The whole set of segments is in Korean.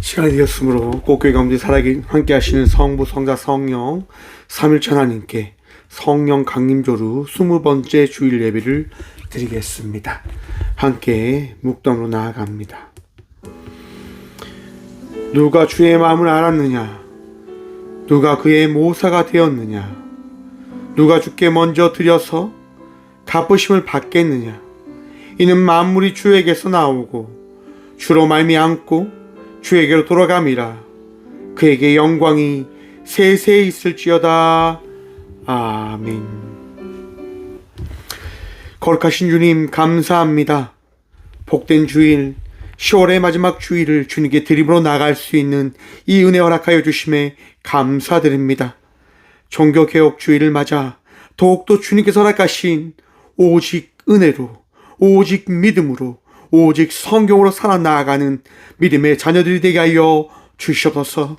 시간이 되었으므로 꽃교회 가운데 살아계 함께 하시는 성부, 성자, 성령 삼일체 하나님께 성령 강림조루 20번째 주일 예배를 드리겠습니다. 함께 묵dom으로 나아갑니다. 누가 주의 마음을 알았느냐? 누가 그의 모사가 되었느냐? 누가 주께 먼저 드려서 갚으심을 받겠느냐? 이는 만물이 주에게서 나오고 주로 말미암고 주에게로 돌아감이라. 그에게 영광이 세세히 있을지어다. 아멘. 거룩하신 주님 감사합니다. 복된 주일 10월의 마지막 주일을 주님께 드림으로 나갈 수 있는 이 은혜 허락하여 주심에 감사드립니다. 종교개혁 주일을 맞아 더욱더 주님께서 허락하신 오직 은혜로, 오직 믿음으로, 오직 성경으로 살아나가는 믿음의 자녀들이 되게 하여 주시옵소서.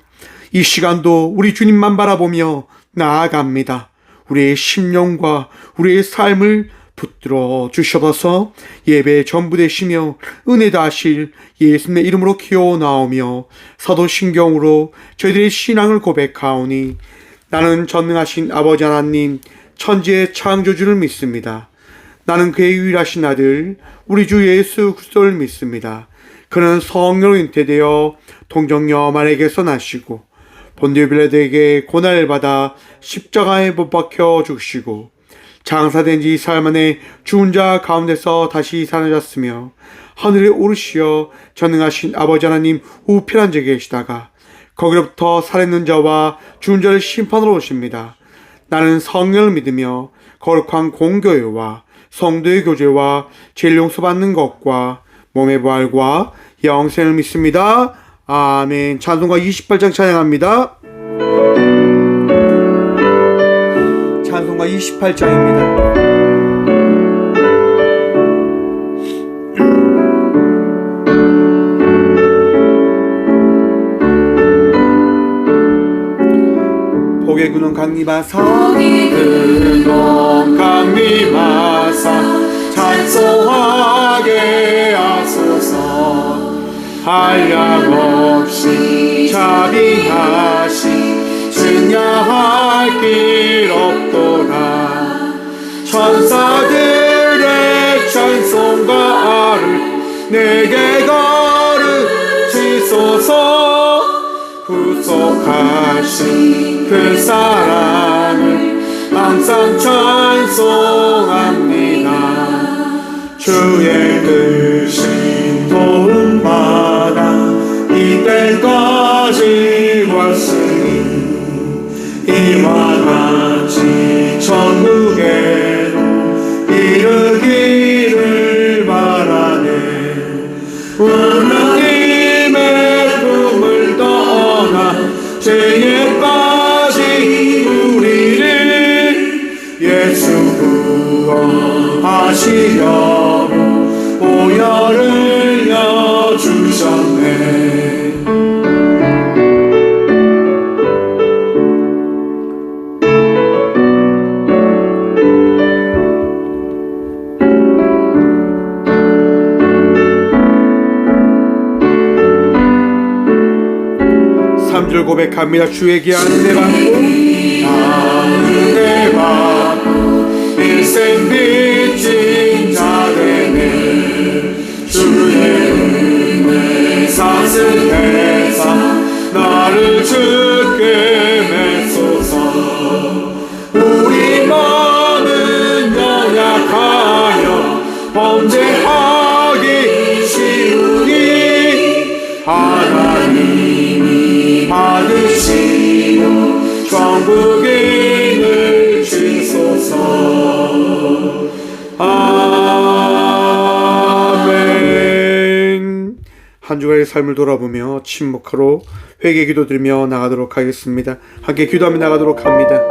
이 시간도 우리 주님만 바라보며 나아갑니다. 우리의 심령과 우리의 삶을 붙들어 주시옵소서. 예배 전부 되시며 은혜 다하실 예수님의 이름으로 기어 나오며 사도신경으로 저희들의 신앙을 고백하오니 나는 전능하신 아버지 하나님 천지의 창조주를 믿습니다. 나는 그의 유일하신 아들 우리 주 예수 그리스도를 믿습니다. 그는 성령으로 잉태되어 동정녀 마리아에게서 나시고 본디오 빌라도에게 고난을 받아 십자가에 못 박혀 죽으시고 장사된 지 4일 만에 죽은 자 가운데서 다시 살아났으며 하늘에 오르시어 전능하신 아버지 하나님 우편 앉아 계시다가 거기로부터 살아있는 자와 죽은 자를 심판하러 오십니다. 나는 성령을 믿으며 거룩한 공교회와 성도의 교제와 죄를 용서받는 것과 몸의 부활과 영생을 믿습니다. 아멘. 찬송가 28장 찬양합니다. 찬송가 28장입니다. 복의 근원 강림하사 근원 강림하사 찬송하게 하소서. 한량없이 자비하시 증량할 길 없도다. 천사들의 찬송가를 내게 가르치소서. 구속하신 그 사랑을 항상 찬송합니다. 주의 크신 도움받아 이때까지 왔으니 이와 같이 천국에로 이르기를 바라네. 하나님의 품을 떠나 죄에 빠진 우리를 예수 구원하시려고 보혈을 여주셨네. 고백합니다. 주에게 은혜 받고 은혜 받고 일생 빚진 자 되네. 주의 은혜 사슬해서 나를 주께 맺소서. 우리만은 연약하여 범죄하기 쉬우니 하나님이 받으시고 천국인을 주소서. 아멘. 한 주간의 삶을 돌아보며 침묵하러 회개 기도드리며 나가도록 하겠습니다. 함께 기도하며 나가도록 합니다.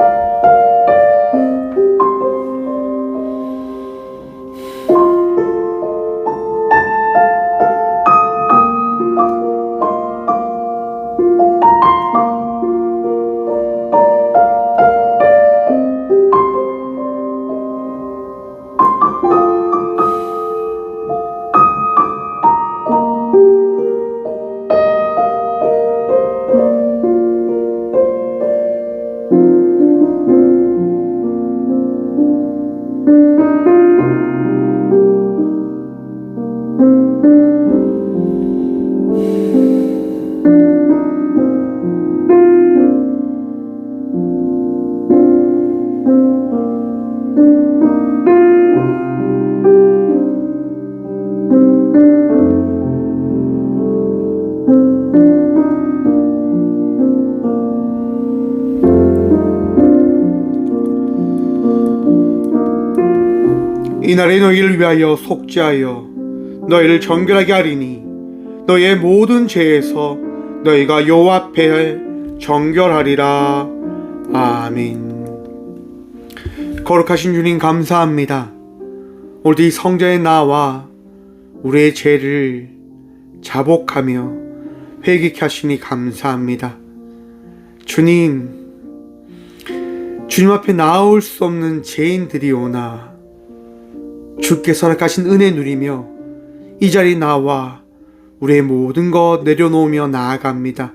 이날에 너희를 위하여 속죄하여 너희를 정결하게 하리니 너희의 모든 죄에서 너희가 여호와 앞에 정결하리라. 아멘. 거룩하신 주님 감사합니다. 오늘도 이 성전에 나와 우리의 죄를 자복하며 회개케 하시니 감사합니다. 주님 앞에 나올 수 없는 죄인들이 오나 주께서 허락하신 은혜 누리며 이 자리에 나와 우리의 모든 것 내려놓으며 나아갑니다.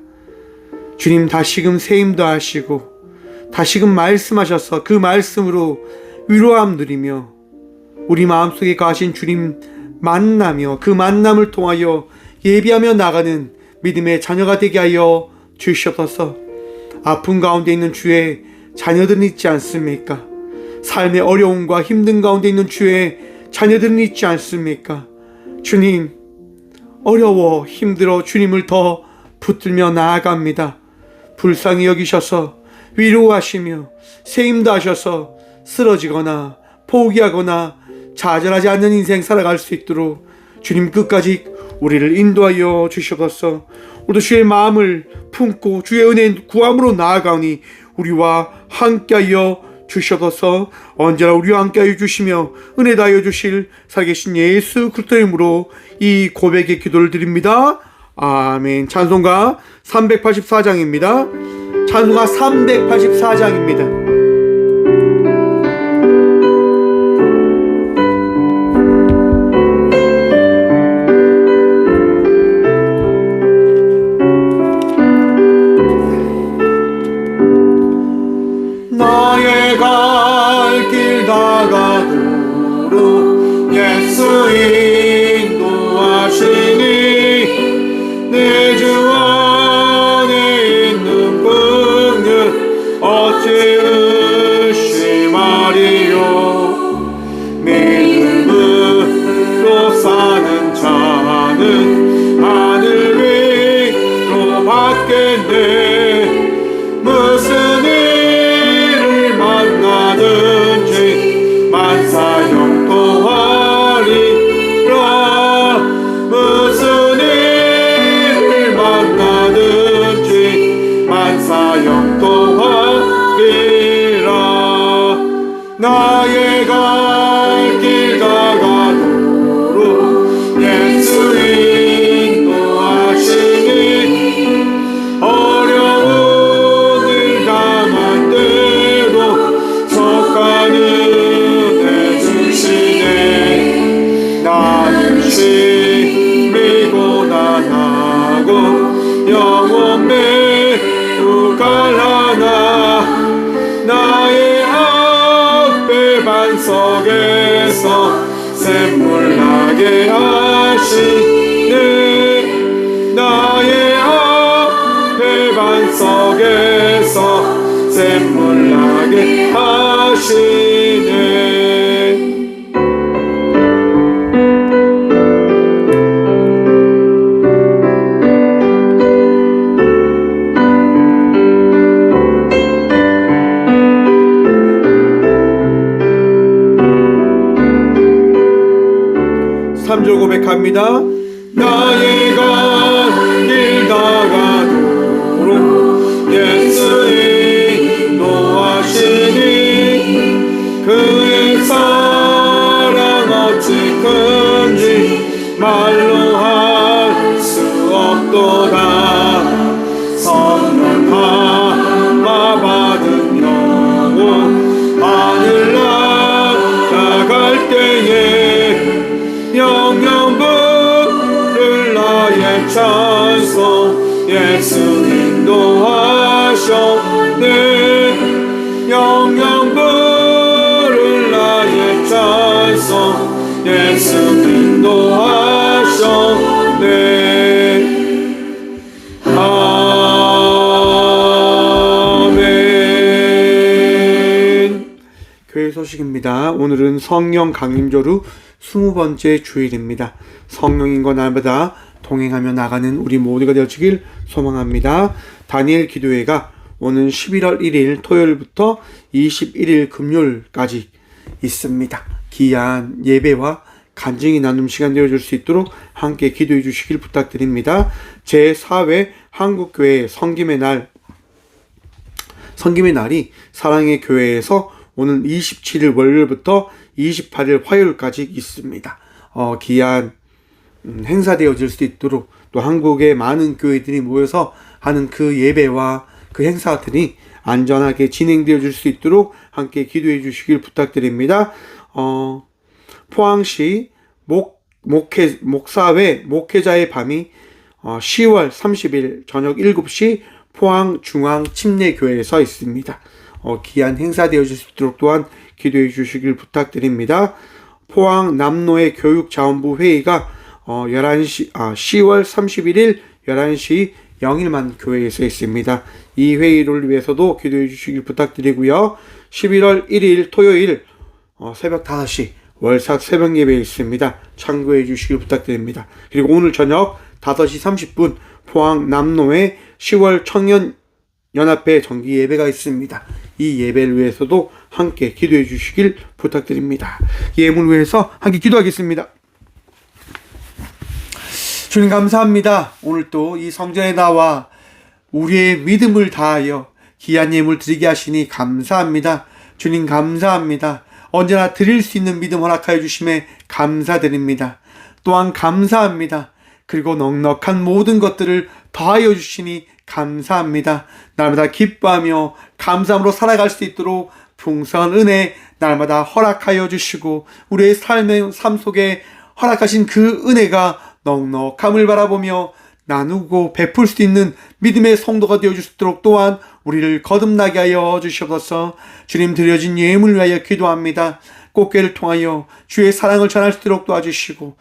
주님 다시금 세임도 하시고 다시금 말씀하셔서 그 말씀으로 위로함 누리며 우리 마음속에 가신 주님 만나며 그 만남을 통하여 예비하며 나가는 믿음의 자녀가 되게 하여 주시옵소서. 아픔 가운데 있는 주의 자녀들은 있지 않습니까? 삶의 어려움과 힘든 가운데 있는 주의 자녀들은 있지 않습니까? 주님, 어려워 힘들어 주님을 더 붙들며 나아갑니다. 불쌍히 여기셔서 위로하시며 세임도 하셔서 쓰러지거나 포기하거나 좌절하지 않는 인생 살아갈 수 있도록 주님 끝까지 우리를 인도하여 주시옵소서. 오늘도 주의 마음을 품고 주의 은혜 구함으로 나아가오니 우리와 함께하여 주시옵소서. 언제나 우리와 함께하여 주시며 은혜 다하여 주실 살아계신 예수 그리스도의 이름으로 이 고백의 기도를 드립니다. 아멘. 찬송가 384장입니다. 찬송가 384장입니다. 나의 갈 길 다가도록 예수 인도하시니 내 주 안에 있는 긍휼 어찌 의심하리요. 믿음으로 사는 자는 하늘 위로 받겠네. 무슨 만나든지 만사형통하리라. 무슨 일을 만나든지 만사형통하리라. 나의 갈 길 다가도록 예수 인도하시니 어려운 일 당할 때도 속가는 해주시네. 나는 심히 고단하고 영혼 매우 갈라나 나의 앞에 반석에서 샘물 나게 하시네. 나의 앞에 반석에서 샘물 나게 하시네. 삼절 고백합니다. 나의 갈 길 다가도록 예수 인도하시니 그의 사랑 어찌 큰지 말로 할 수 없도다. 선언하마 받은 영혼 하늘 날아갈 때에 영영 부를 나의 찬송 예수 인도하셨네. 영영 부를 나의 찬송 예수 인도하셨네. 아멘. 교회 소식입니다. 오늘은 성령 강림절 후 20번째 주일입니다. 성령님과 날마다 동행하며 나가는 우리 모두가 되어지길 소망합니다. 다니엘 기도회가 오는 11월 1일 토요일부터 21일 금요일까지 있습니다. 귀한 예배와 간증이 나눔 시간 되어줄 수 있도록 함께 기도해 주시길 부탁드립니다. 제4회 한국교회 성김의 날이 사랑의 교회에서 오늘 27일 월요일부터 28일 화요일까지 있습니다. 귀한 행사되어질 수 있도록 또 한국의 많은 교회들이 모여서 하는 그 예배와 그 행사들이 안전하게 진행되어질 수 있도록 함께 기도해 주시길 부탁드립니다. 포항시 목사회 목회자의 밤이 10월 30일 저녁 7시 포항 중앙침례교회에서 있습니다. 귀한 행사되어질 수 있도록 또한 기도해 주시길 부탁드립니다. 포항 남로의 교육자원부 회의가 10월 31일 11시 영일만 교회에서 있습니다. 이 회의를 위해서도 기도해 주시길 부탁드리고요. 11월 1일 토요일 새벽 5시 월삭 새벽 예배 있습니다. 참고해 주시길 부탁드립니다. 그리고 오늘 저녁 5시 30분 포항 남로의 10월 청년연합회 정기 예배가 있습니다. 이 예배를 위해서도 함께 기도해 주시길 부탁드립니다. 예물을 위해서 함께 기도하겠습니다. 주님 감사합니다. 오늘 또 이 성전에 나와 우리의 믿음을 다하여 귀한 예물 드리게 하시니 감사합니다. 주님 감사합니다. 언제나 드릴 수 있는 믿음 허락하여 주심에 감사드립니다. 또한 감사합니다. 그리고 넉넉한 모든 것들을 더하여 주시니 감사합니다. 날마다 기뻐하며 감사함으로 살아갈 수 있도록 풍성한 은혜 날마다 허락하여 주시고 우리의 삶 속에 허락하신 그 은혜가 넉넉함을 바라보며 나누고 베풀 수 있는 믿음의 성도가 되어줄 수 있도록 또한 우리를 거듭나게 하여 주시옵소서. 주님 드려진 예물을 위하여 기도합니다. 꽃게를 통하여 주의 사랑을 전할 수 있도록 도와주시고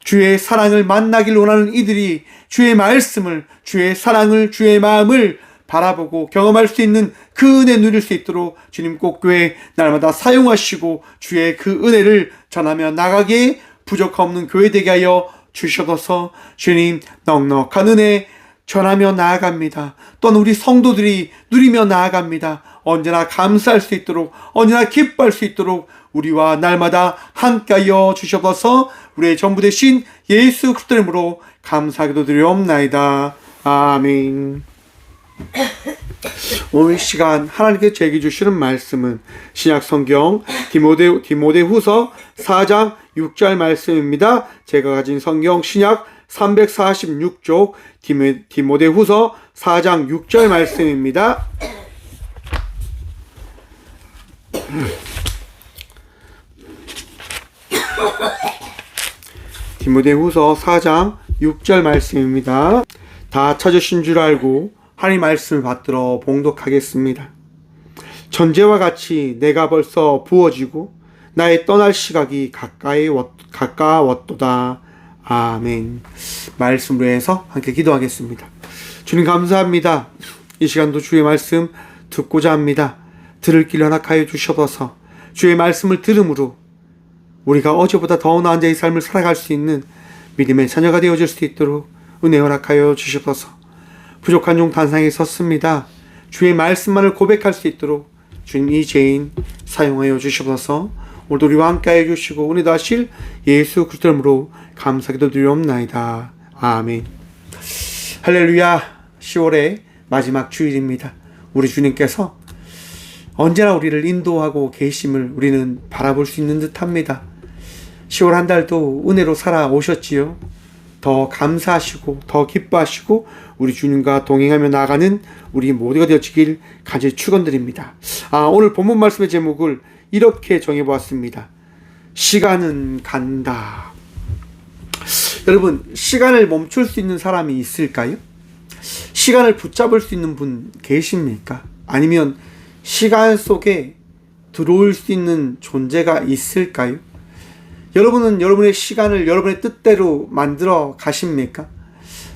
주의 사랑을 만나길 원하는 이들이 주의 말씀을, 주의 사랑을, 주의 마음을 바라보고 경험할 수 있는 그 은혜 누릴 수 있도록 주님 꽃교회 날마다 사용하시고 주의 그 은혜를 전하며 나가기에 부족함 없는 교회 되게 하여 주셔서 주님 넉넉한 은혜 전하며 나아갑니다. 또한 우리 성도들이 누리며 나아갑니다. 언제나 감사할 수 있도록 언제나 기뻐할 수 있도록 우리와 날마다 함께하여 주셔서 우리의 전부 되신 예수 그리스도 이름으로 감사하기도 드리옵나이다. 아멘. 오늘 시간 하나님께서 제게 주시는 말씀은 신약성경 디모데후서 4장 6절 말씀입니다. 제가 가진 성경 신약 346쪽 디모데후서 4장 6절 말씀입니다. 디모데후서 4장 6절 말씀입니다. 다 찾으신 줄 알고 하나님 말씀을 받들어 봉독하겠습니다. 전제와 같이 내가 벌써 부어지고 나의 떠날 시각이 가까웠도다. 아멘. 말씀으로 해서 함께 기도하겠습니다. 주님 감사합니다. 이 시간도 주의 말씀 듣고자 합니다. 들을 길 허락하여 주셔서 주의 말씀을 들음으로 우리가 어제보다 더 나은 자의 삶을 살아갈 수 있는 믿음의 자녀가 되어질 수 있도록 은혜 허락하여 주셔서 부족한 종 단상에 섰습니다. 주의 말씀만을 고백할 수 있도록 주님 이 죄인 사용하여 주셔서 오늘도 우리와 함께해 주시고 은혜도 하실 예수 그리스도 이름으로 감사기도 드리옵나이다. 아멘. 할렐루야. 10월의 마지막 주일입니다. 우리 주님께서 언제나 우리를 인도하고 계심을 우리는 바라볼 수 있는 듯합니다. 10월 한 달도 은혜로 살아오셨지요. 더 감사하시고 더 기뻐하시고 우리 주님과 동행하며 나아가는 우리 모두가 되어지길 간절히 축원드립니다. 오늘 본문 말씀의 제목을 이렇게 정해보았습니다. 시간은 간다. 여러분, 시간을 멈출 수 있는 사람이 있을까요? 시간을 붙잡을 수 있는 분 계십니까? 아니면 시간 속에 들어올 수 있는 존재가 있을까요? 여러분은 여러분의 시간을 여러분의 뜻대로 만들어 가십니까?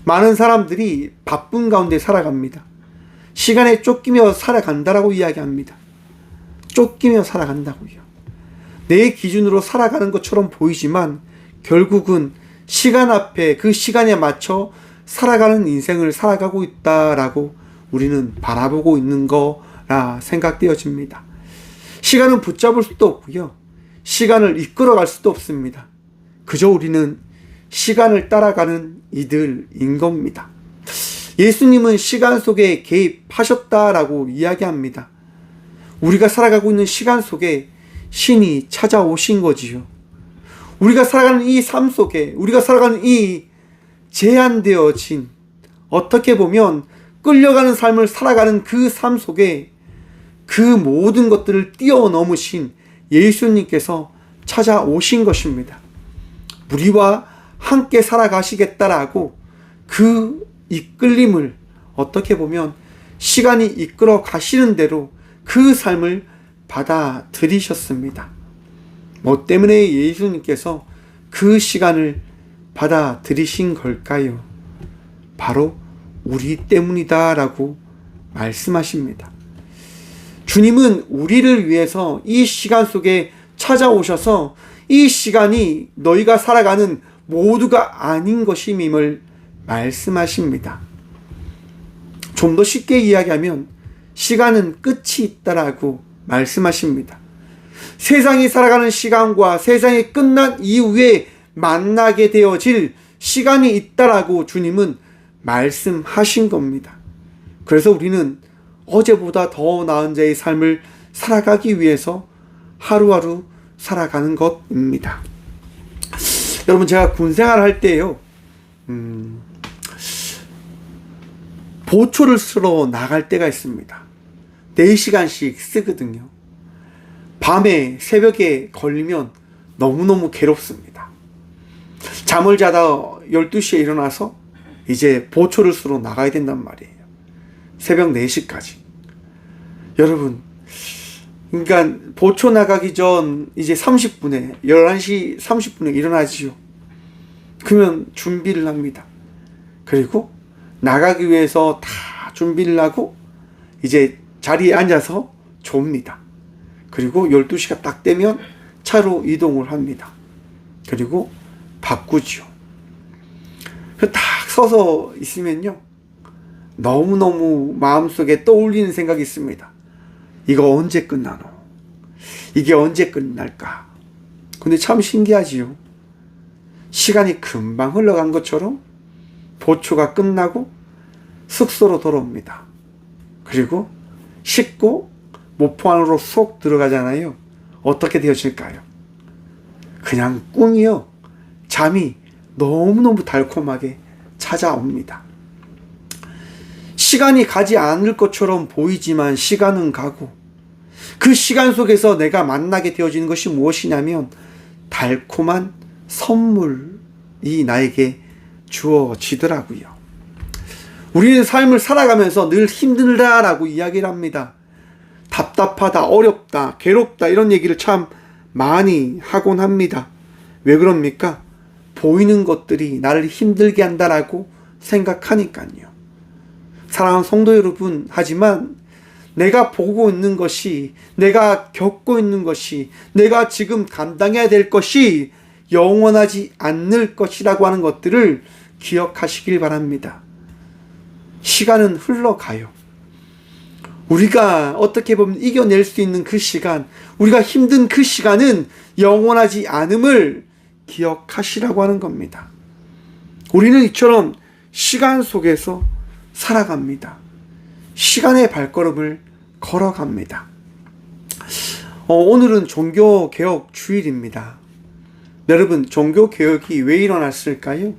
많은 사람들이 바쁜 가운데 살아갑니다. 시간에 쫓기며 살아간다라고 이야기합니다. 쫓기며 살아간다고요. 내 기준으로 살아가는 것처럼 보이지만 결국은 시간 앞에 그 시간에 맞춰 살아가는 인생을 살아가고 있다라고 우리는 바라보고 있는 거라 생각되어집니다. 시간은 붙잡을 수도 없고요. 시간을 이끌어갈 수도 없습니다. 그저 우리는 시간을 따라가는 이들인 겁니다. 예수님은 시간 속에 개입하셨다라고 이야기합니다. 우리가 살아가고 있는 시간 속에 신이 찾아오신 거지요. 우리가 살아가는 이 삶 속에, 우리가 살아가는 이 제한되어진, 어떻게 보면 끌려가는 삶을 살아가는 그 삶 속에 그 모든 것들을 뛰어넘으신 예수님께서 찾아오신 것입니다. 우리와 함께 살아가시겠다라고 그 이끌림을, 어떻게 보면 시간이 이끌어 가시는 대로 그 삶을 받아들이셨습니다. 뭐 때문에 예수님께서 그 시간을 받아들이신 걸까요? 바로 우리 때문이다 라고 말씀하십니다. 주님은 우리를 위해서 이 시간 속에 찾아오셔서 이 시간이 너희가 살아가는 모두가 아닌 것임을 말씀하십니다. 좀 더 쉽게 이야기하면 시간은 끝이 있다라고 말씀하십니다. 세상이 살아가는 시간과 세상이 끝난 이후에 만나게 되어질 시간이 있다라고 주님은 말씀하신 겁니다. 그래서 우리는 어제보다 더 나은 자의 삶을 살아가기 위해서 하루하루 살아가는 것입니다. 여러분, 제가 군생활 할 때요, 보초를 쓰러 나갈 때가 있습니다. 4시간씩 쓰거든요. 밤에 새벽에 걸리면 너무너무 괴롭습니다. 잠을 자다 12시에 일어나서 이제 보초를 쓰러 나가야 된단 말이에요. 새벽 4시까지. 여러분, 그러니까 보초 나가기 전 이제 30분에 11시 30분에 일어나지요. 그러면 준비를 합니다. 그리고 나가기 위해서 다 준비를 하고 이제 자리에 앉아서 좁니다. 그리고 12시가 딱 되면 차로 이동을 합니다. 그리고 바꾸죠. 딱 서서 있으면요, 너무너무 마음속에 떠올리는 생각이 있습니다. 이거 언제 끝나노? 이게 언제 끝날까? 근데 참 신기하지요. 시간이 금방 흘러간 것처럼 보초가 끝나고 숙소로 돌아옵니다. 그리고 씻고 모포 안으로 쏙 들어가잖아요. 어떻게 되어질까요? 그냥 꿈이요. 잠이 너무너무 달콤하게 찾아옵니다. 시간이 가지 않을 것처럼 보이지만 시간은 가고, 그 시간 속에서 내가 만나게 되어지는 것이 무엇이냐면 달콤한 선물이 나에게 주어지더라고요. 우리는 삶을 살아가면서 늘 힘들다라고 이야기를 합니다. 답답하다, 어렵다, 괴롭다, 이런 얘기를 참 많이 하곤 합니다. 왜 그럽니까? 보이는 것들이 나를 힘들게 한다라고 생각하니까요. 사랑하는 성도 여러분, 하지만 내가 보고 있는 것이, 내가 겪고 있는 것이, 내가 지금 감당해야 될 것이 영원하지 않을 것이라고 하는 것들을 기억하시길 바랍니다. 시간은 흘러가요. 우리가 어떻게 보면 이겨낼 수 있는 그 시간, 우리가 힘든 그 시간은 영원하지 않음을 기억하시라고 하는 겁니다. 우리는 이처럼 시간 속에서 살아갑니다. 시간의 발걸음을 걸어갑니다. 오늘은 종교개혁 주일입니다. 여러분, 종교개혁이 왜 일어났을까요?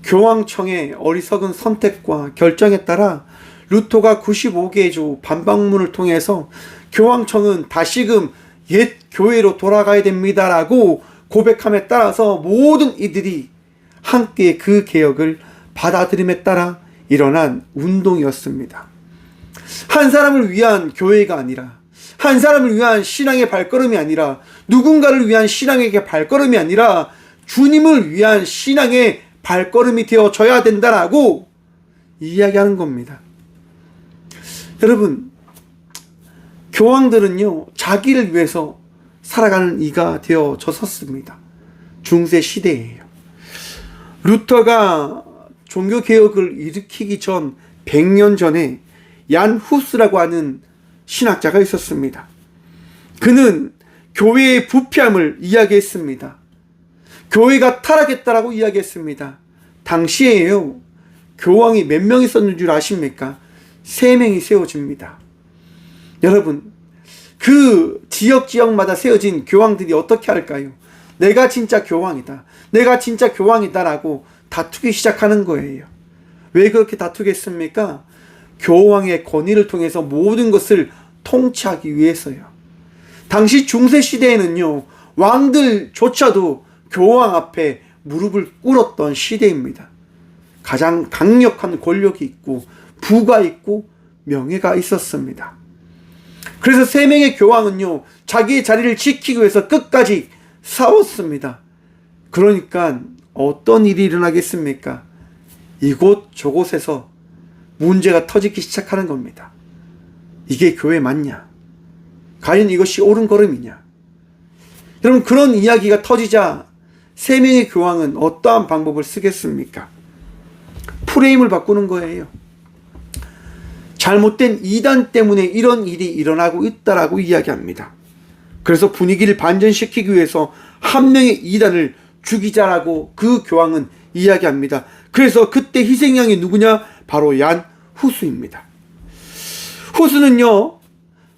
교황청의 어리석은 선택과 결정에 따라 루터가 95개의 주 반박문을 통해서 교황청은 다시금 옛 교회로 돌아가야 됩니다라고 고백함에 따라서 모든 이들이 함께 그 개혁을 받아들임에 따라 일어난 운동이었습니다. 한 사람을 위한 교회가 아니라, 한 사람을 위한 신앙의 발걸음이 아니라, 누군가를 위한 신앙의 발걸음이 아니라 주님을 위한 신앙의 발걸음이 되어져야 된다라고 이야기하는 겁니다. 여러분, 교황들은요, 자기를 위해서 살아가는 이가 되어졌었습니다. 중세 시대예요. 루터가 종교개혁을 일으키기 전 100년 전에 얀 후스라고 하는 신학자가 있었습니다. 그는 교회의 부패함을 이야기했습니다. 교회가 타락했다라고 이야기했습니다. 당시에요, 교황이 몇 명 있었는 줄 아십니까? 3명이 세워집니다. 여러분, 그 지역마다 세워진 교황들이 어떻게 할까요? 내가 진짜 교황이다, 내가 진짜 교황이다라고 다투기 시작하는 거예요. 왜 그렇게 다투겠습니까? 교황의 권위를 통해서 모든 것을 통치하기 위해서요. 당시 중세시대에는요, 왕들조차도 교황 앞에 무릎을 꿇었던 시대입니다. 가장 강력한 권력이 있고 부가 있고 명예가 있었습니다. 그래서 3명의 교황은요, 자기의 자리를 지키기 위해서 끝까지 싸웠습니다. 그러니까 어떤 일이 일어나겠습니까? 이곳 저곳에서 문제가 터지기 시작하는 겁니다. 이게 교회 맞냐? 과연 이것이 옳은 걸음이냐? 여러분, 그런 이야기가 터지자 3명의 교황은 어떠한 방법을 쓰겠습니까? 프레임을 바꾸는 거예요. 잘못된 이단 때문에 이런 일이 일어나고 있다라고 이야기합니다. 그래서 분위기를 반전시키기 위해서 한 명의 이단을 죽이자라고 그 교황은 이야기합니다. 그래서 그때 희생양이 누구냐? 바로 얀 후스입니다. 후스는요,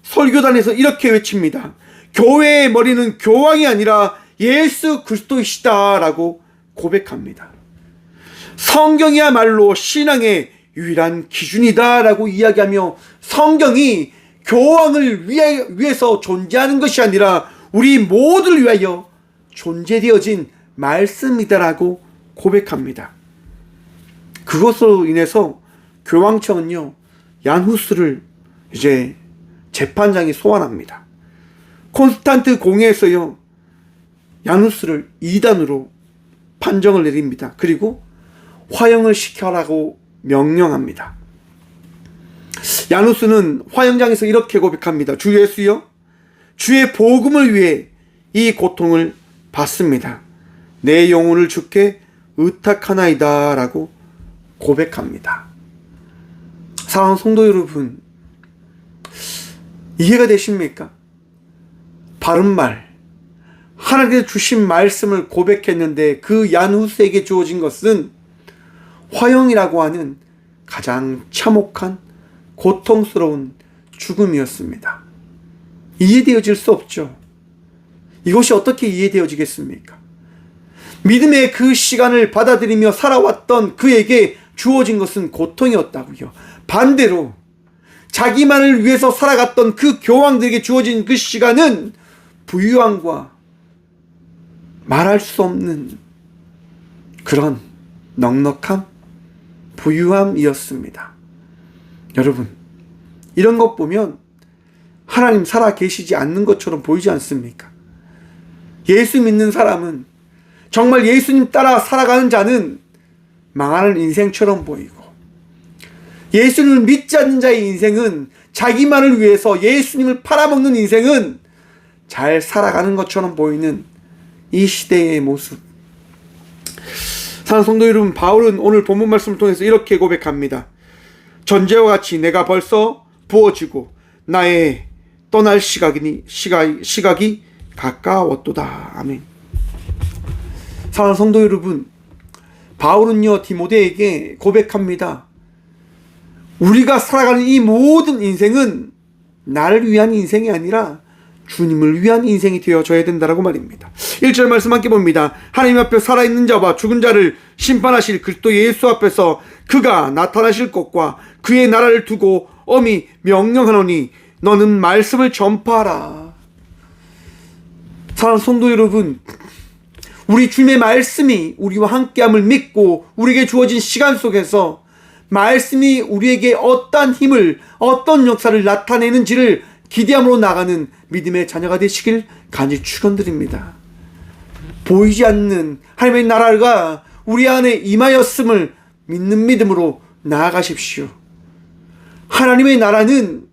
설교단에서 이렇게 외칩니다. 교회의 머리는 교황이 아니라 예수 그리스도이시다라고 고백합니다. 성경이야말로 신앙의 유일한 기준이다라고 이야기하며, 성경이 교황을 위해서 존재하는 것이 아니라 우리 모두를 위하여 존재되어진 말씀이다라고 고백합니다. 그것으로 인해서 교황청은요, 얀 후스를 이제 재판장에 소환합니다. 콘스탄트 공회에서요, 얀 후스를 이단으로 판정을 내립니다. 그리고 화형을 시켜라고 명령합니다. 얀 후스는 화형장에서 이렇게 고백합니다. 주 예수여, 주의 복음을 위해 이 고통을 받습니다. 내 영혼을 주께 의탁하나이다 라고 고백합니다. 사랑하는 성도 여러분, 이해가 되십니까? 바른말, 하나님께서 주신 말씀을 고백했는데 그 얀 후스에게 주어진 것은 화형이라고 하는 가장 참혹한 고통스러운 죽음이었습니다. 이해되어질 수 없죠. 이것이 어떻게 이해되어지겠습니까? 믿음의 그 시간을 받아들이며 살아왔던 그에게 주어진 것은 고통이었다고요. 반대로 자기만을 위해서 살아갔던 그 교황들에게 주어진 그 시간은 부유함과 말할 수 없는 그런 넉넉함, 부유함이었습니다. 여러분, 이런 것 보면 하나님 살아 계시지 않는 것처럼 보이지 않습니까? 예수 믿는 사람은, 정말 예수님 따라 살아가는 자는 망하는 인생처럼 보이고, 예수님을 믿지 않는 자의 인생은, 자기만을 위해서 예수님을 팔아먹는 인생은 잘 살아가는 것처럼 보이는 이 시대의 모습. 사랑하는 성도 여러분, 바울은 오늘 본문 말씀을 통해서 이렇게 고백합니다. 전제와 같이 내가 벌써 부어지고 나의 떠날 시각이 가까웠도다. 아멘. 사랑하는 성도 여러분, 바울은요, 디모데에게 고백합니다. 우리가 살아가는 이 모든 인생은 나를 위한 인생이 아니라 주님을 위한 인생이 되어져야 된다라고 말입니다. 1절 말씀 함께 봅니다. 하나님 앞에 살아있는 자와 죽은 자를 심판하실 그리스도 예수 앞에서 그가 나타나실 것과 그의 나라를 두고 엄히 명령하노니 너는 말씀을 전파하라. 사랑하는 성도 여러분, 우리 주님의 말씀이 우리와 함께함을 믿고 우리에게 주어진 시간 속에서 말씀이 우리에게 어떤 힘을, 어떤 역사를 나타내는지를 기대함으로 나가는 믿음의 자녀가 되시길 간절히 축원드립니다. 보이지 않는 하나님의 나라가 우리 안에 임하였음을 믿는 믿음으로 나아가십시오. 하나님의 나라는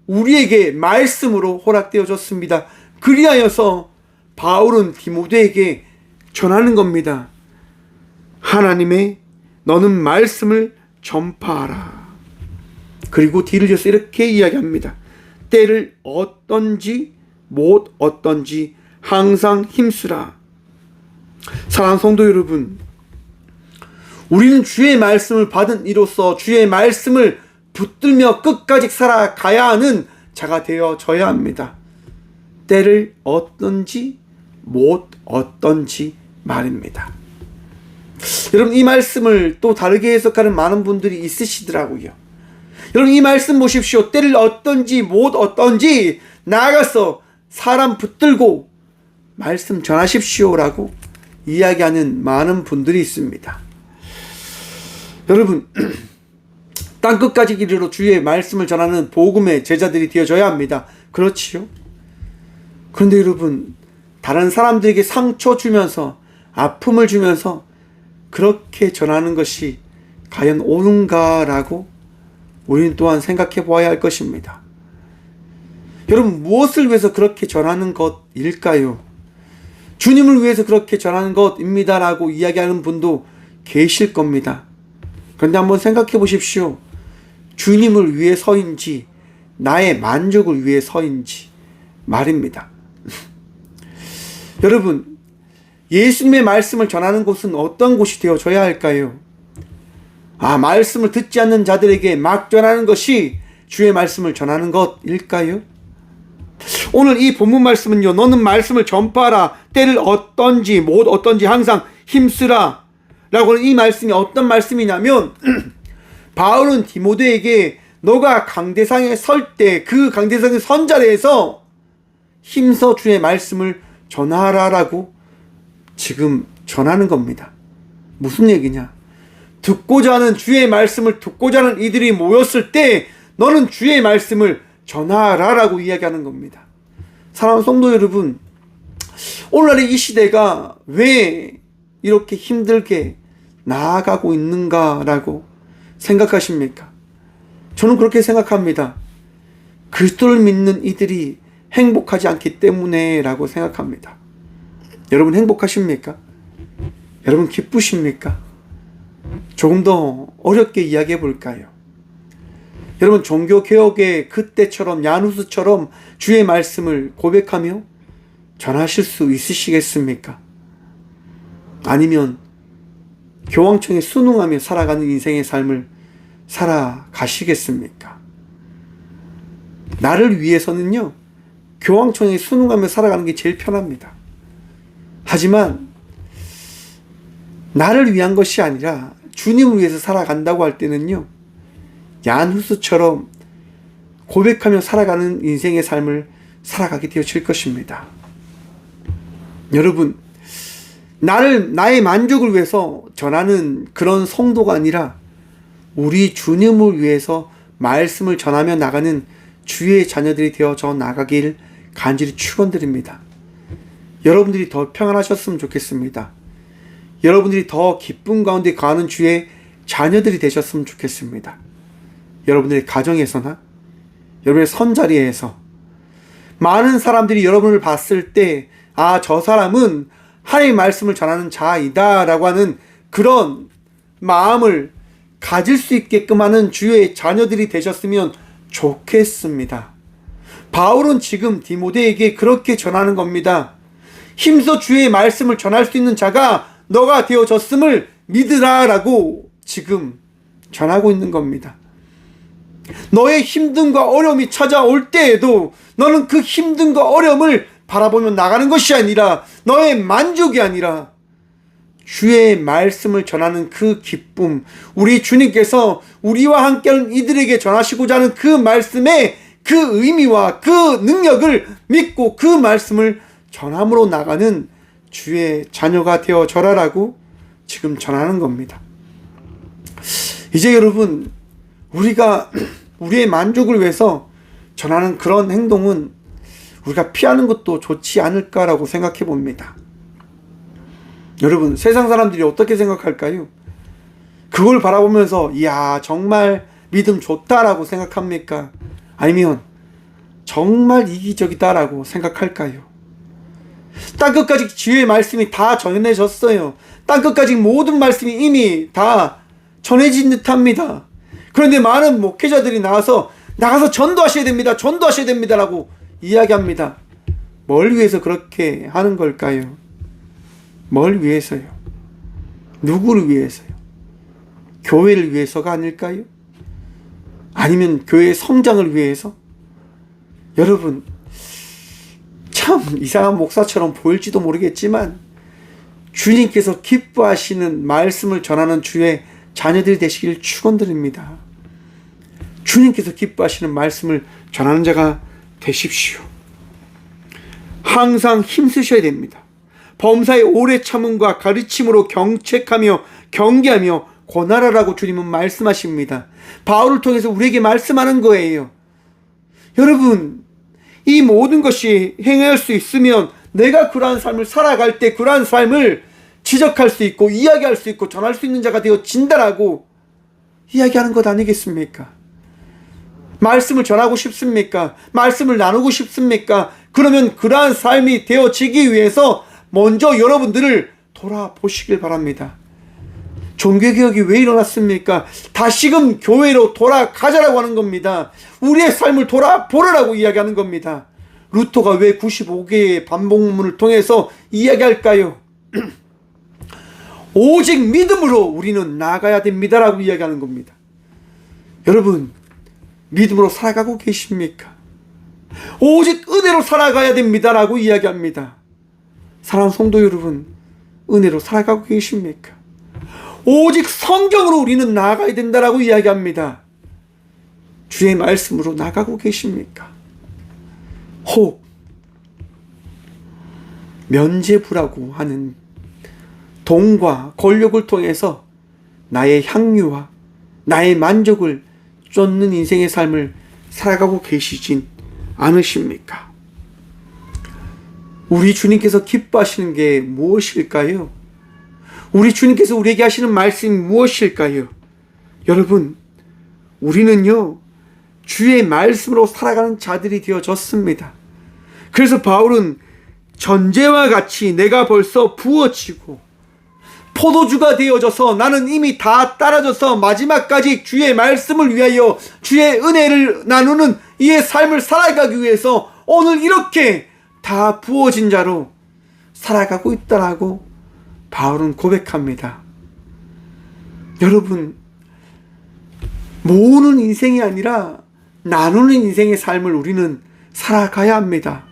우리에게 말씀으로 허락되어졌습니다. 그리하여서 바울은 디모데에게 전하는 겁니다. 하나님의 너는 말씀을 전파하라. 그리고 뒤를 이어서 이렇게 이야기합니다. 때를 어떤지 못 어떤지 항상 힘쓰라. 사랑하는 성도 여러분, 우리는 주의 말씀을 받은 이로써 주의 말씀을 붙들며 끝까지 살아가야 하는 자가 되어져야 합니다. 때를 얻든지 못 얻든지 말입니다. 여러분, 이 말씀을 또 다르게 해석하는 많은 분들이 있으시더라고요. 여러분, 이 말씀 보십시오. 때를 얻든지 못 얻든지 나아가서 사람 붙들고 말씀 전하십시오라고 이야기하는 많은 분들이 있습니다. 여러분, 땅끝까지 이르러 주의 말씀을 전하는 복음의 제자들이 되어져야 합니다. 그렇지요? 그런데 여러분, 다른 사람들에게 상처 주면서 아픔을 주면서 그렇게 전하는 것이 과연 옳은가라고 우리는 또한 생각해 보아야 할 것입니다. 여러분, 무엇을 위해서 그렇게 전하는 것일까요? 주님을 위해서 그렇게 전하는 것입니다라고 이야기하는 분도 계실 겁니다. 그런데 한번 생각해 보십시오. 주님을 위해서인지 나의 만족을 위해서인지 말입니다. 여러분, 예수님의 말씀을 전하는 곳은 어떤 곳이 되어져야 할까요? 말씀을 듣지 않는 자들에게 막 전하는 것이 주의 말씀을 전하는 것일까요? 오늘 이 본문 말씀은요, 너는 말씀을 전파하라. 때를 얻든지 못 얻든지 항상 힘쓰라. 라고 하는 이 말씀이 어떤 말씀이냐면 바울은 디모데에게 너가 강대상에 설 때 그 강대상에 선 자리에서 힘써 주의 말씀을 전하라라고 지금 전하는 겁니다. 무슨 얘기냐? 듣고자 하는 주의 말씀을 듣고자 하는 이들이 모였을 때 너는 주의 말씀을 전하라라고 이야기하는 겁니다. 사랑하는 성도 여러분, 오늘날의 이 시대가 왜 이렇게 힘들게 나아가고 있는가라고 생각하십니까? 저는 그렇게 생각합니다. 그리스도를 믿는 이들이 행복하지 않기 때문에 라고 생각합니다. 여러분, 행복하십니까? 여러분, 기쁘십니까? 조금 더 어렵게 이야기해 볼까요? 여러분, 종교개혁의 그때처럼 야누스처럼 주의 말씀을 고백하며 전하실 수 있으시겠습니까? 아니면 교황청에 순응하며 살아가는 인생의 삶을 살아가시겠습니까? 나를 위해서는요, 교황청에 순응하며 살아가는 게 제일 편합니다. 하지만 나를 위한 것이 아니라 주님을 위해서 살아간다고 할 때는요, 얀후스처럼 고백하며 살아가는 인생의 삶을 살아가게 되어질 것입니다. 여러분, 나의 만족을 위해서 전하는 그런 성도가 아니라 우리 주님을 위해서 말씀을 전하며 나가는 주의 자녀들이 되어져 나가길 간절히 축원드립니다. 여러분들이 더 평안하셨으면 좋겠습니다. 여러분들이 더 기쁨 가운데 거하는 주의 자녀들이 되셨으면 좋겠습니다. 여러분들의 가정에서나 여러분의 선자리에서 많은 사람들이 여러분을 봤을 때 저 사람은 하나님의 말씀을 전하는 자이다 라고 하는 그런 마음을 가질 수 있게끔 하는 주의 자녀들이 되셨으면 좋겠습니다. 바울은 지금 디모데에게 그렇게 전하는 겁니다. 힘써 주의 말씀을 전할 수 있는 자가 너가 되어졌음을 믿으라 라고 지금 전하고 있는 겁니다. 너의 힘듦과 어려움이 찾아올 때에도 너는 그 힘듦과 어려움을 바라보며 나가는 것이 아니라, 너의 만족이 아니라 주의 말씀을 전하는 그 기쁨, 우리 주님께서 우리와 함께하는 이들에게 전하시고자 하는 그 말씀의 그 의미와 그 능력을 믿고 그 말씀을 전함으로 나가는 주의 자녀가 되어져라라고 지금 전하는 겁니다. 이제 여러분, 우리가 우리의 만족을 위해서 전하는 그런 행동은 우리가 피하는 것도 좋지 않을까라고 생각해 봅니다. 여러분, 세상 사람들이 어떻게 생각할까요? 그걸 바라보면서 이야, 정말 믿음 좋다라고 생각합니까? 아니면 정말 이기적이다라고 생각할까요? 땅끝까지 주의 말씀이 다 전해졌어요. 땅끝까지 모든 말씀이 이미 다 전해진 듯합니다. 그런데 많은 목회자들이 나가서 전도하셔야 됩니다. 전도하셔야 됩니다라고 이야기합니다. 뭘 위해서 그렇게 하는 걸까요? 뭘 위해서요? 누구를 위해서요? 교회를 위해서가 아닐까요? 아니면 교회의 성장을 위해서? 여러분, 참 이상한 목사처럼 보일지도 모르겠지만 주님께서 기뻐하시는 말씀을 전하는 주의 자녀들이 되시길 축원드립니다. 주님께서 기뻐하시는 말씀을 전하는 자가 되십시오. 항상 힘쓰셔야 됩니다. 범사의 오래 참음과 가르침으로 경책하며 경계하며 권하라라고 주님은 말씀하십니다. 바울을 통해서 우리에게 말씀하는 거예요. 여러분, 이 모든 것이 행할 수 있으면 내가 그러한 삶을 살아갈 때 그러한 삶을 지적할 수 있고 이야기할 수 있고 전할 수 있는 자가 되어진다라고 이야기하는 것 아니겠습니까? 말씀을 전하고 싶습니까? 말씀을 나누고 싶습니까? 그러면 그러한 삶이 되어지기 위해서 먼저 여러분들을 돌아보시길 바랍니다. 종교개혁이 왜 일어났습니까? 다시금 교회로 돌아가자라고 하는 겁니다. 우리의 삶을 돌아보라라고 이야기하는 겁니다. 루터가 왜 95개의 반복문을 통해서 이야기할까요? 오직 믿음으로 우리는 나아가야 됩니다라고 이야기하는 겁니다. 여러분, 믿음으로 살아가고 계십니까? 오직 은혜로 살아가야 됩니다라고 이야기합니다. 사랑하는 성도 여러분, 은혜로 살아가고 계십니까? 오직 성경으로 우리는 나아가야 된다라고 이야기합니다. 주의 말씀으로 나가고 계십니까? 혹 면죄부라고 하는 돈과 권력을 통해서 나의 향유와 나의 만족을 쫓는 인생의 삶을 살아가고 계시진 않으십니까? 우리 주님께서 기뻐하시는 게 무엇일까요? 우리 주님께서 우리에게 하시는 말씀이 무엇일까요? 여러분, 우리는요, 주의 말씀으로 살아가는 자들이 되어졌습니다. 그래서 바울은 전제와 같이 내가 벌써 부어지고 포도주가 되어져서 나는 이미 다 따라져서 마지막까지 주의 말씀을 위하여 주의 은혜를 나누는 이의 삶을 살아가기 위해서 오늘 이렇게 다 부어진 자로 살아가고 있다라고 바울은 고백합니다. 여러분, 모으는 인생이 아니라 나누는 인생의 삶을 우리는 살아가야 합니다.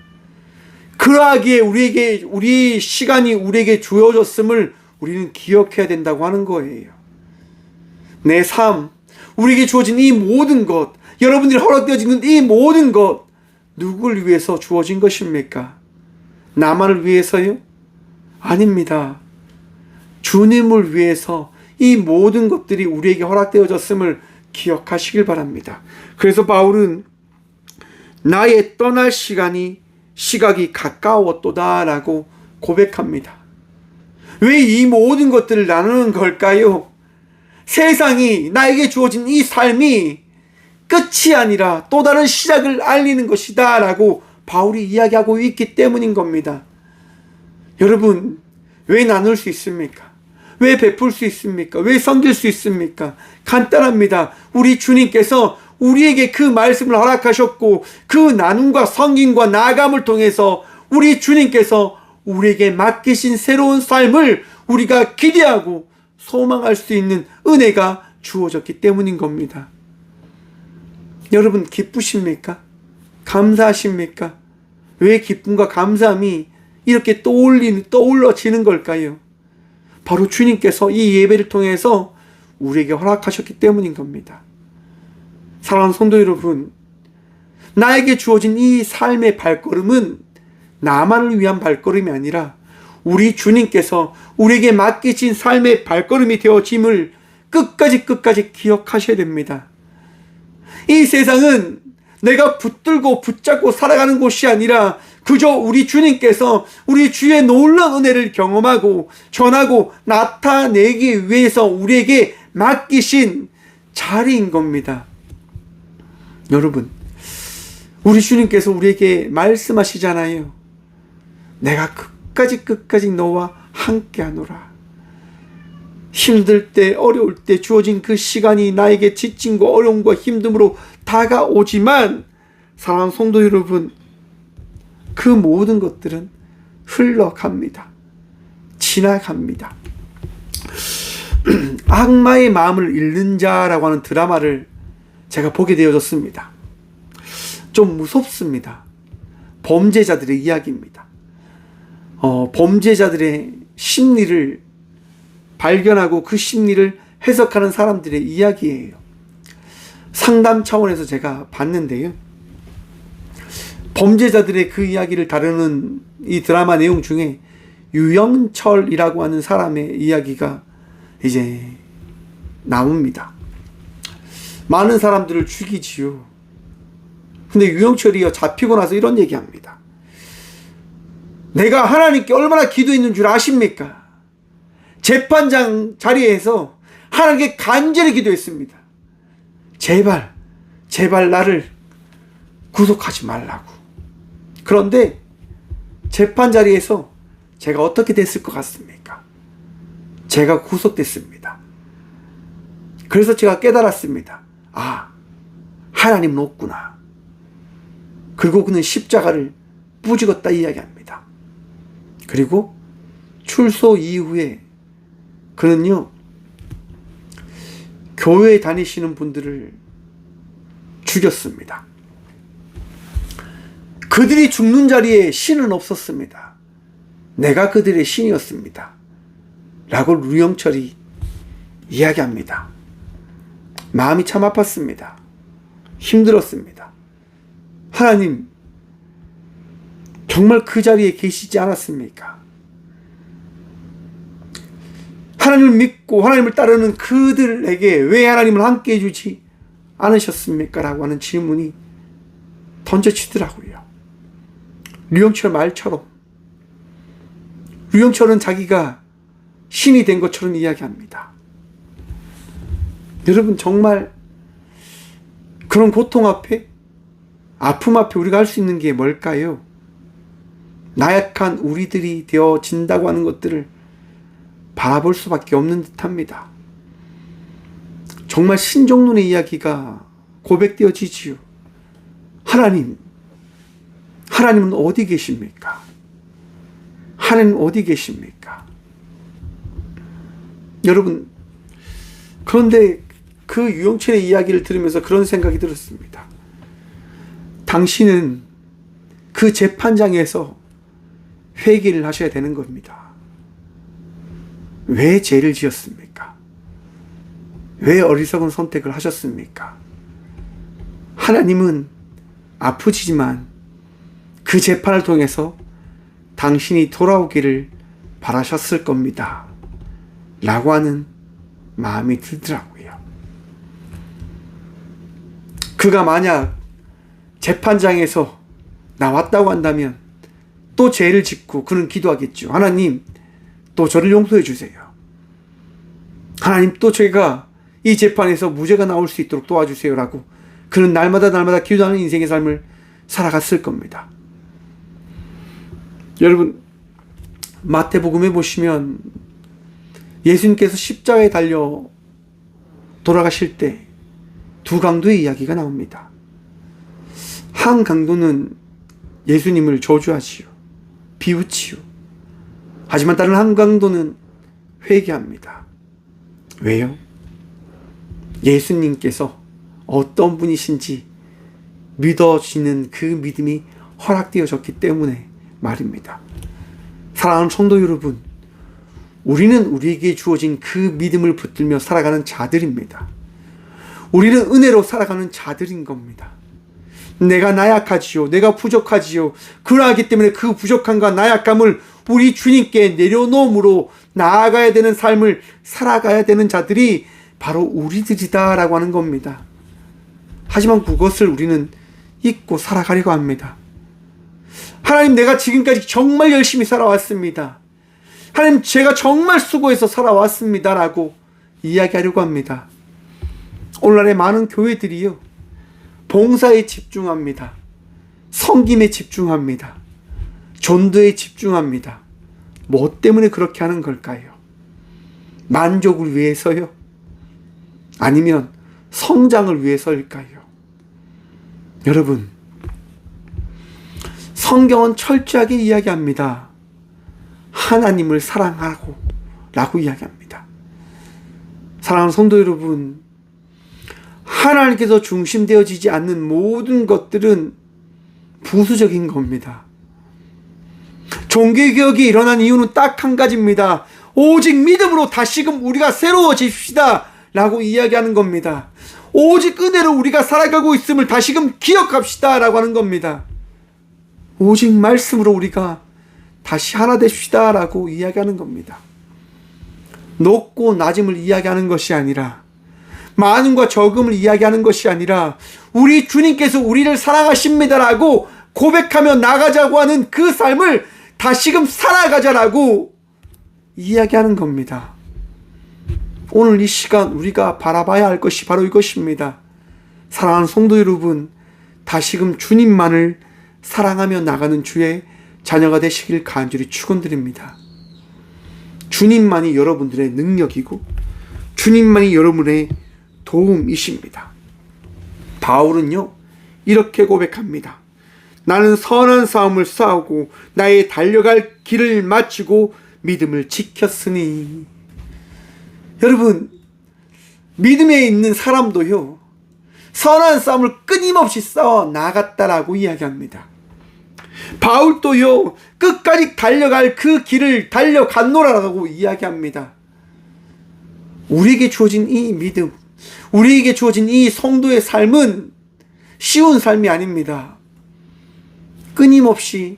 그러하기에 우리 시간이 우리에게 주어졌음을 우리는 기억해야 된다고 하는 거예요. 내 삶, 우리에게 주어진 이 모든 것, 여러분들이 허락되어진 이 모든 것, 누구를 위해서 주어진 것입니까? 나만을 위해서요? 아닙니다. 주님을 위해서 이 모든 것들이 우리에게 허락되어졌음을 기억하시길 바랍니다. 그래서 바울은 나의 떠날 시각이 가까웠도다라고 고백합니다. 왜 이 모든 것들을 나누는 걸까요? 세상이 나에게 주어진 이 삶이 끝이 아니라 또 다른 시작을 알리는 것이다 라고 바울이 이야기하고 있기 때문인 겁니다. 여러분, 왜 나눌 수 있습니까? 왜 베풀 수 있습니까? 왜 섬길 수 있습니까? 간단합니다. 우리 주님께서 우리에게 그 말씀을 허락하셨고 그 나눔과 섬김과 나아감을 통해서 우리 주님께서 우리에게 맡기신 새로운 삶을 우리가 기대하고 소망할 수 있는 은혜가 주어졌기 때문인 겁니다. 여러분, 기쁘십니까? 감사하십니까? 왜 기쁨과 감사함이 이렇게 떠올라지는 걸까요? 바로 주님께서 이 예배를 통해서 우리에게 허락하셨기 때문인 겁니다. 사랑하는 성도 여러분, 나에게 주어진 이 삶의 발걸음은 나만을 위한 발걸음이 아니라 우리 주님께서 우리에게 맡기신 삶의 발걸음이 되어짐을 끝까지 기억하셔야 됩니다. 이 세상은 내가 붙들고 붙잡고 살아가는 곳이 아니라 그저 우리 주님께서 우리 주의 놀라운 은혜를 경험하고 전하고 나타내기 위해서 우리에게 맡기신 자리인 겁니다. 여러분, 우리 주님께서 우리에게 말씀하시잖아요. 내가 끝까지 너와 함께하노라. 힘들 때, 어려울 때 주어진 그 시간이 나에게 지침과 어려움과 힘듦으로 다가오지만, 사랑하는 성도 여러분, 그 모든 것들은 흘러갑니다. 지나갑니다. 악마의 마음을 읽는 자라고 하는 드라마를 제가 보게 되어졌습니다. 좀 무섭습니다. 범죄자들의 이야기입니다. 범죄자들의 심리를 발견하고 그 심리를 해석하는 사람들의 이야기예요. 상담 차원에서 제가 봤는데요. 범죄자들의 그 이야기를 다루는 이 드라마 내용 중에 유영철이라고 하는 사람의 이야기가 이제 나옵니다. 많은 사람들을 죽이지요. 근데 유영철이요, 잡히고 나서 이런 얘기합니다. 내가 하나님께 얼마나 기도했는 줄 아십니까? 재판장 자리에서 하나님께 간절히 기도했습니다. 제발 나를 구속하지 말라고. 그런데 재판 자리에서 제가 어떻게 됐을 것 같습니까? 제가 구속됐습니다. 그래서 제가 깨달았습니다. 하나님은 없구나. 그리고 그는 십자가를 부직었다 이야기합니다. 그리고 출소 이후에 그는요, 교회에 다니시는 분들을 죽였습니다. 그들이 죽는 자리에 신은 없었습니다. 내가 그들의 신이었습니다. 라고 류영철이 이야기합니다. 마음이 참 아팠습니다. 힘들었습니다. 하나님, 정말 그 자리에 계시지 않았습니까? 하나님을 믿고 하나님을 따르는 그들에게 왜 하나님을 함께 해주지 않으셨습니까? 라고 하는 질문이 던져지더라고요. 류영철 말처럼 류영철은 자기가 신이 된 것처럼 이야기합니다. 여러분, 정말 그런 고통 앞에, 아픔 앞에 우리가 할 수 있는 게 뭘까요? 나약한 우리들이 되어진다고 하는 것들을 바라볼 수밖에 없는 듯합니다. 정말 신종론의 이야기가 고백되어지지요. 하나님은 어디 계십니까? 하나님은 어디 계십니까? 여러분, 그런데 그 유영철의 이야기를 들으면서 그런 생각이 들었습니다. 당신은 그 재판장에서 회개를 하셔야 되는 겁니다. 왜 죄를 지었습니까? 왜 어리석은 선택을 하셨습니까? 하나님은 아프지만 그 재판을 통해서 당신이 돌아오기를 바라셨을 겁니다. 라고 하는 마음이 들더라고요. 그가 만약 재판장에서 나왔다고 한다면 또 죄를 짓고 그는 기도하겠죠. 하나님, 또 저를 용서해 주세요. 하나님, 또 제가 이 재판에서 무죄가 나올 수 있도록 도와주세요. 라고 그는 날마다 기도하는 인생의 삶을 살아갔을 겁니다. 여러분, 마태복음에 보시면 예수님께서 십자가에 달려 돌아가실 때 두 강도의 이야기가 나옵니다. 한 강도는 예수님을 저주하지요. 비웃지요. 하지만 다른 한 강도는 회개합니다. 왜요? 예수님께서 어떤 분이신지 믿어지는 그 믿음이 허락되어졌기 때문에 말입니다. 사랑하는 성도 여러분, 우리는 우리에게 주어진 그 믿음을 붙들며 살아가는 자들입니다. 우리는 은혜로 살아가는 자들인 겁니다. 내가 나약하지요. 내가 부족하지요. 그러하기 때문에 그 부족함과 나약함을 우리 주님께 내려놓음으로 나아가야 되는 삶을 살아가야 되는 자들이 바로 우리들이다라고 하는 겁니다. 하지만 그것을 우리는 잊고 살아가려고 합니다. 하나님, 내가 지금까지 정말 열심히 살아왔습니다. 하나님, 제가 정말 수고해서 살아왔습니다. 라고 이야기하려고 합니다. 오늘날의 많은 교회들이요, 봉사에 집중합니다. 섬김에 집중합니다. 전도에 집중합니다. 뭐 때문에 그렇게 하는 걸까요? 만족을 위해서요? 아니면 성장을 위해서일까요? 여러분, 성경은 철저하게 이야기합니다. 하나님을 사랑하고 라고 이야기합니다. 사랑하는 성도 여러분, 하나님께서 중심되어지지 않는 모든 것들은 부수적인 겁니다. 종교개혁이 일어난 이유는 딱 한 가지입니다. 오직 믿음으로 다시금 우리가 새로워집시다 라고 이야기하는 겁니다. 오직 은혜로 우리가 살아가고 있음을 다시금 기억합시다 라고 하는 겁니다. 오직 말씀으로 우리가 다시 하나 됩시다 라고 이야기하는 겁니다. 높고 낮음을 이야기하는 것이 아니라, 많음과 적음을 이야기하는 것이 아니라, 우리 주님께서 우리를 사랑하십니다라고 고백하며 나가자고 하는 그 삶을 다시금 살아가자라고 이야기하는 겁니다. 오늘 이 시간 우리가 바라봐야 할 것이 바로 이것입니다. 사랑하는 성도 여러분, 다시금 주님만을 사랑하며 나가는 주의 자녀가 되시길 간절히 축원드립니다. 주님만이 여러분들의 능력이고 주님만이 여러분의 도움이십니다. 바울은요, 이렇게 고백합니다. 나는 선한 싸움을 싸우고 나의 달려갈 길을 마치고 믿음을 지켰으니. 여러분, 믿음에 있는 사람도요, 선한 싸움을 끊임없이 싸워 나갔다라고 이야기합니다. 바울도요, 끝까지 달려갈 그 길을 달려갔노라라고 이야기합니다. 우리에게 주어진 이 믿음, 우리에게 주어진 이 성도의 삶은 쉬운 삶이 아닙니다. 끊임없이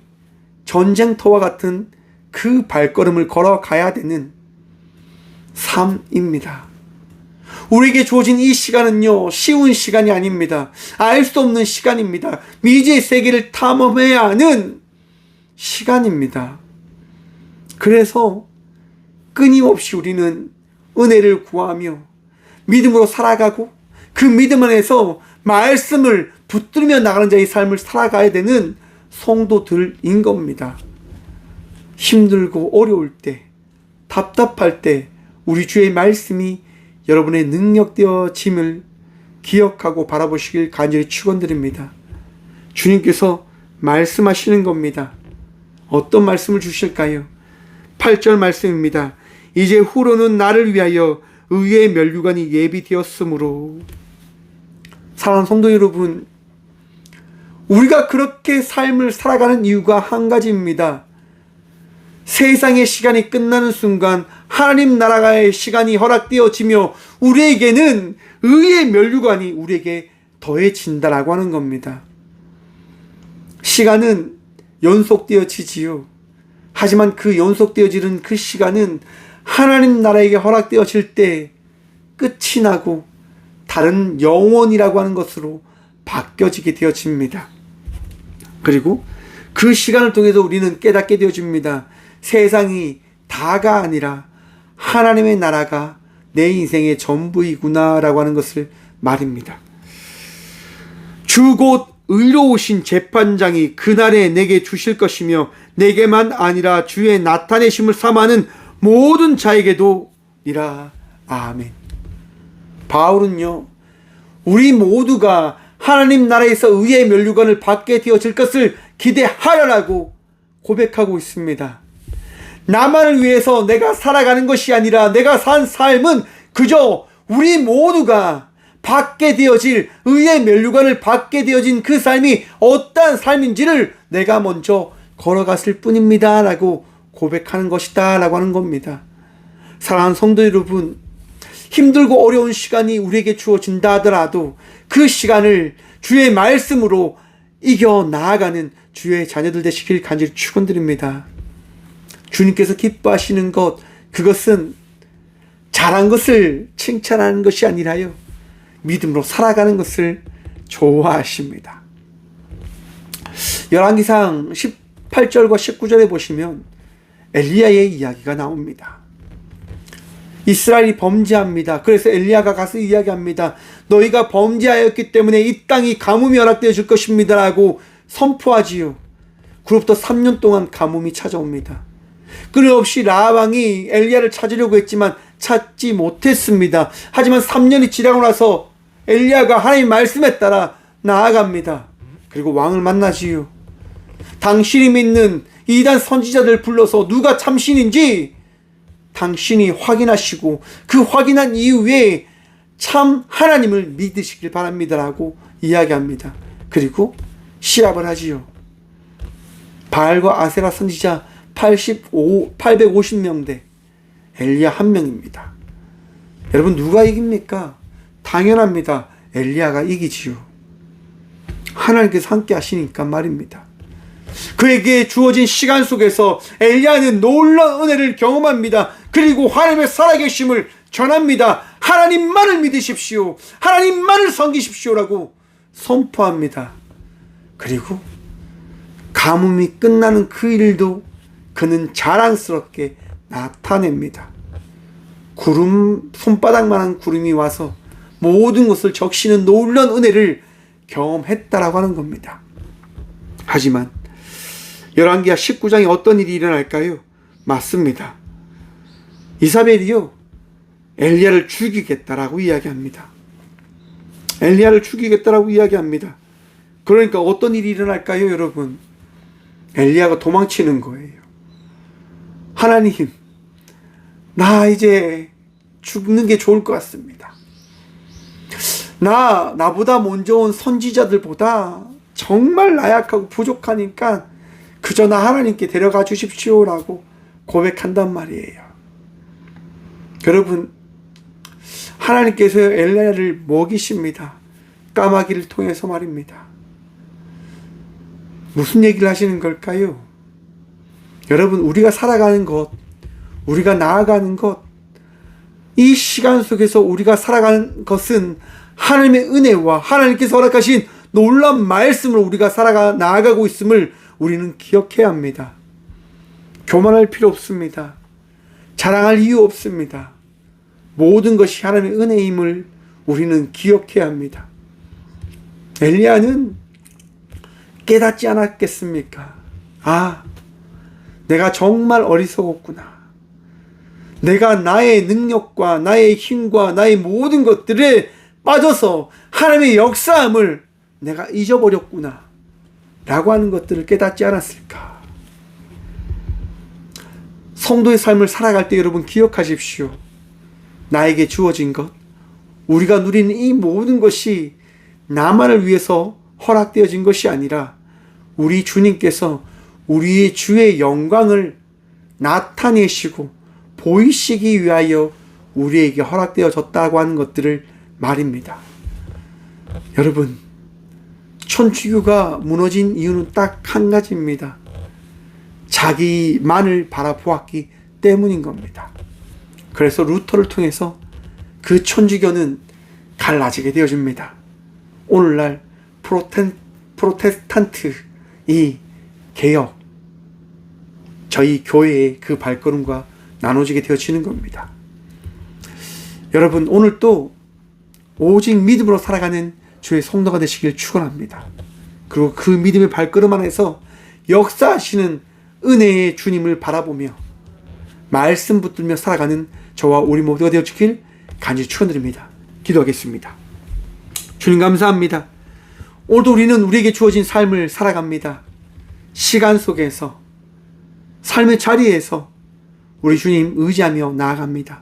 전쟁터와 같은 그 발걸음을 걸어가야 되는 삶입니다. 우리에게 주어진 이 시간은요, 쉬운 시간이 아닙니다. 알 수 없는 시간입니다. 미지의 세계를 탐험해야 하는 시간입니다. 그래서 끊임없이 우리는 은혜를 구하며 믿음으로 살아가고, 그 믿음 안에서 말씀을 붙들며 나가는 자의 삶을 살아가야 되는 성도들인 겁니다. 힘들고 어려울 때, 답답할 때 우리 주의 말씀이 여러분의 능력되어짐을 기억하고 바라보시길 간절히 축원드립니다. 주님께서 말씀하시는 겁니다. 어떤 말씀을 주실까요? 8절 말씀입니다. 이제 후로는 나를 위하여 의의 면류관이 예비되었으므로. 사랑하는 성도 여러분, 우리가 그렇게 삶을 살아가는 이유가 한 가지입니다. 세상의 시간이 끝나는 순간 하나님 나라의 시간이 허락되어지며 우리에게는 의의 면류관이 우리에게 더해진다라고 하는 겁니다. 시간은 연속되어지지요. 하지만 그 연속되어지는 그 시간은 하나님 나라에게 허락되어질 때 끝이 나고 다른 영원이라고 하는 것으로 바뀌어지게 되어집니다. 그리고 그 시간을 통해서 우리는 깨닫게 되어집니다. 세상이 다가 아니라 하나님의 나라가 내 인생의 전부이구나 라고 하는 것을 말입니다. 주 곧 의로우신 재판장이 그날에 내게 주실 것이며 내게만 아니라 주의 나타내심을 삼아는 모든 자에게도 이라. 아멘. 바울은요, 우리 모두가 하나님 나라에서 의의 면류관을 받게 되어질 것을 기대하라라고 고백하고 있습니다. 나만을 위해서 내가 살아가는 것이 아니라 내가 산 삶은 그저 우리 모두가 받게 되어질 의의 면류관을 받게 되어진 그 삶이 어떠한 삶인지를 내가 먼저 걸어갔을 뿐입니다 라고 고백하는 것이다 라고 하는 겁니다. 사랑하는 성도 여러분, 힘들고 어려운 시간이 우리에게 주어진다 하더라도 그 시간을 주의 말씀으로 이겨 나아가는 주의 자녀들 되시길 간절히 축원드립니다. 주님께서 기뻐하시는 것, 그것은 잘한 것을 칭찬하는 것이 아니라요, 믿음으로 살아가는 것을 좋아하십니다. 열왕기상 18절과 19절에 보시면 엘리야의 이야기가 나옵니다. 이스라엘이 범죄합니다. 그래서 엘리야가 가서 이야기합니다. 너희가 범죄하였기 때문에 이 땅이 가뭄이 허락되어질 것입니다 라고 선포하지요. 그로부터 3년 동안 가뭄이 찾아옵니다. 끊임없이 라합왕이 엘리야를 찾으려고 했지만 찾지 못했습니다. 하지만 3년이 지나고 나서 엘리야가 하나님 말씀에 따라 나아갑니다. 그리고 왕을 만나지요. 당신이 믿는 이단 선지자들 불러서 누가 참신인지 당신이 확인하시고 그 확인한 이후에 참 하나님을 믿으시길 바랍니다라고 이야기합니다. 그리고 시합을 하지요. 바알과 아세라 선지자 850명 대 엘리야 한 명입니다. 여러분, 누가 이깁니까? 당연합니다. 엘리야가 이기지요. 하나님께서 함께 하시니까 말입니다. 그에게 주어진 시간 속에서 엘리야는 놀라운 은혜를 경험합니다. 그리고 하나님의 살아계심을 전합니다. 하나님만을 믿으십시오. 하나님만을 섬기십시오라고 선포합니다. 그리고 가뭄이 끝나는 그 일도 그는 자랑스럽게 나타냅니다. 구름, 손바닥만한 구름이 와서 모든 것을 적시는 놀라운 은혜를 경험했다라고 하는 겁니다. 하지만 열왕기하 19장에 어떤 일이 일어날까요? 맞습니다. 이사벨이요, 엘리야를 죽이겠다라고 이야기합니다. 엘리야를 죽이겠다라고 이야기합니다. 그러니까 어떤 일이 일어날까요, 여러분? 엘리야가 도망치는 거예요. 하나님, 나 이제 죽는 게 좋을 것 같습니다. 나보다 먼저 온 선지자들보다 정말 나약하고 부족하니까 그저 나 하나님께 데려가 주십시오라고 고백한단 말이에요. 여러분, 하나님께서 엘리야를 먹이십니다. 까마귀를 통해서 말입니다. 무슨 얘기를 하시는 걸까요? 여러분, 우리가 살아가는 것, 우리가 나아가는 것, 이 시간 속에서 우리가 살아가는 것은 하나님의 은혜와 하나님께서 허락하신 놀라운 말씀을 우리가 나아가고 있음을 우리는 기억해야 합니다. 교만할 필요 없습니다. 자랑할 이유 없습니다. 모든 것이 하나님의 은혜임을 우리는 기억해야 합니다. 엘리야는 깨닫지 않았겠습니까? 아, 내가 정말 어리석었구나. 내가 나의 능력과 나의 힘과 나의 모든 것들에 빠져서 하나님의 역사함을 내가 잊어버렸구나 라고 하는 것들을 깨닫지 않았을까? 성도의 삶을 살아갈 때 여러분 기억하십시오. 나에게 주어진 것, 우리가 누리는 이 모든 것이 나만을 위해서 허락되어진 것이 아니라 우리 주님께서 우리의 주의 영광을 나타내시고 보이시기 위하여 우리에게 허락되어졌다고 하는 것들을 말입니다. 여러분, 천주교가 무너진 이유는 딱 한 가지입니다. 자기만을 바라보았기 때문인 겁니다. 그래서 루터를 통해서 그 천주교는 갈라지게 되어집니다. 오늘날 프로테스탄트 이 개혁, 저희 교회의 그 발걸음과 나눠지게 되어지는 겁니다. 여러분, 오늘 또 오직 믿음으로 살아가는 주의 성도가 되시길 축원합니다. 그리고 그 믿음의 발걸음 안에서 역사하시는 은혜의 주님을 바라보며 말씀 붙들며 살아가는 저와 우리 모두가 되어지길 간절히 축원드립니다. 기도하겠습니다. 주님, 감사합니다. 오늘도 우리는 우리에게 주어진 삶을 살아갑니다. 시간 속에서, 삶의 자리에서 우리 주님 의지하며 나아갑니다.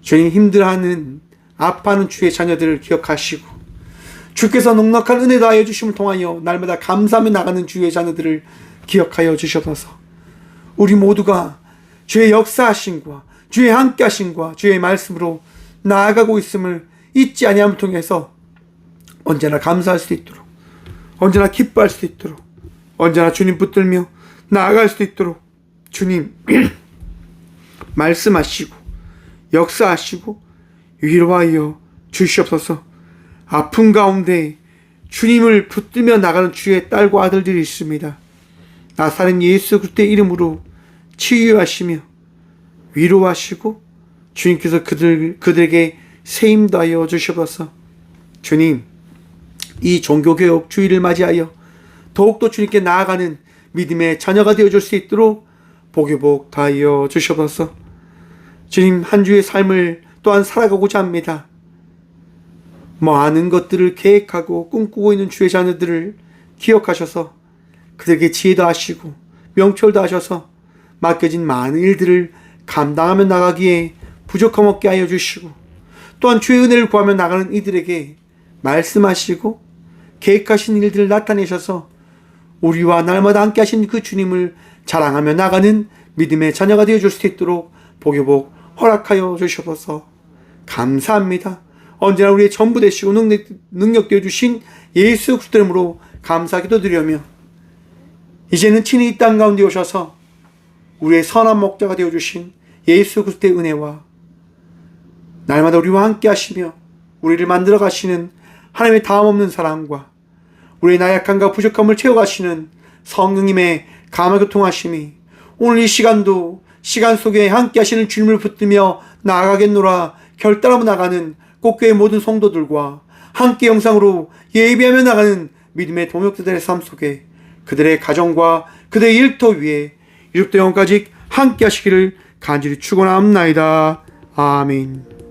주님, 힘들어하는, 아파하는 주의 자녀들을 기억하시고 주께서 넉넉한 은혜 다하여 주심을 통하여 날마다 감사하며 나가는 주의 자녀들을 기억하여 주셔서 우리 모두가 주의 역사하심과 주의 함께하심과 주의 말씀으로 나아가고 있음을 잊지 아니함을 통해서 언제나 감사할 수 있도록, 언제나 기뻐할 수 있도록, 언제나 주님 붙들며 나아갈 수 있도록 주님 말씀하시고 역사하시고 위로하여 주시옵소서. 아픔 가운데 주님을 붙들며 나가는 주의 딸과 아들들이 있습니다. 나사렛 예수 그리스도의 이름으로 치유하시며 위로하시고 주님께서 그들에게 세임도 하여 주시옵소서. 주님, 이 종교개혁 주일을 맞이하여 더욱더 주님께 나아가는 믿음의 자녀가 되어줄 수 있도록 복유복 다하여 주시옵소서. 주님, 한 주의 삶을 또한 살아가고자 합니다. 많은 것들을 계획하고 꿈꾸고 있는 주의 자녀들을 기억하셔서 그들에게 지혜도 하시고 명철도 하셔서 맡겨진 많은 일들을 감당하며 나가기에 부족함 없게 하여 주시고, 또한 주의 은혜를 구하며 나가는 이들에게 말씀하시고 계획하신 일들을 나타내셔서 우리와 날마다 함께 하신 그 주님을 자랑하며 나가는 믿음의 자녀가 되어줄 수 있도록 복의 복 허락하여 주셔서 감사합니다. 언제나 우리의 전부 되시고 능력 되어주신 예수 그리스도 이름으로 감사 기도드리며, 이제는 친히 이 땅 가운데 오셔서 우리의 선한 목자가 되어주신 예수 그리스도의 은혜와 날마다 우리와 함께 하시며 우리를 만들어 가시는 하나님의 다함없는 사랑과 우리의 나약함과 부족함을 채워가시는 성령님의 감화 교통하심이 오늘 이 시간도 시간 속에 함께 하시는 주님을 붙들며 나아가겠노라 결단하며 나가는 꽃교회 모든 성도들과 함께 영상으로 예비하며 나가는 믿음의 동역자들의 삶 속에 그들의 가정과 그들의 일터 위에 이륙도 영까지 함께 하시기를 간절히 축원합나이다. 아멘.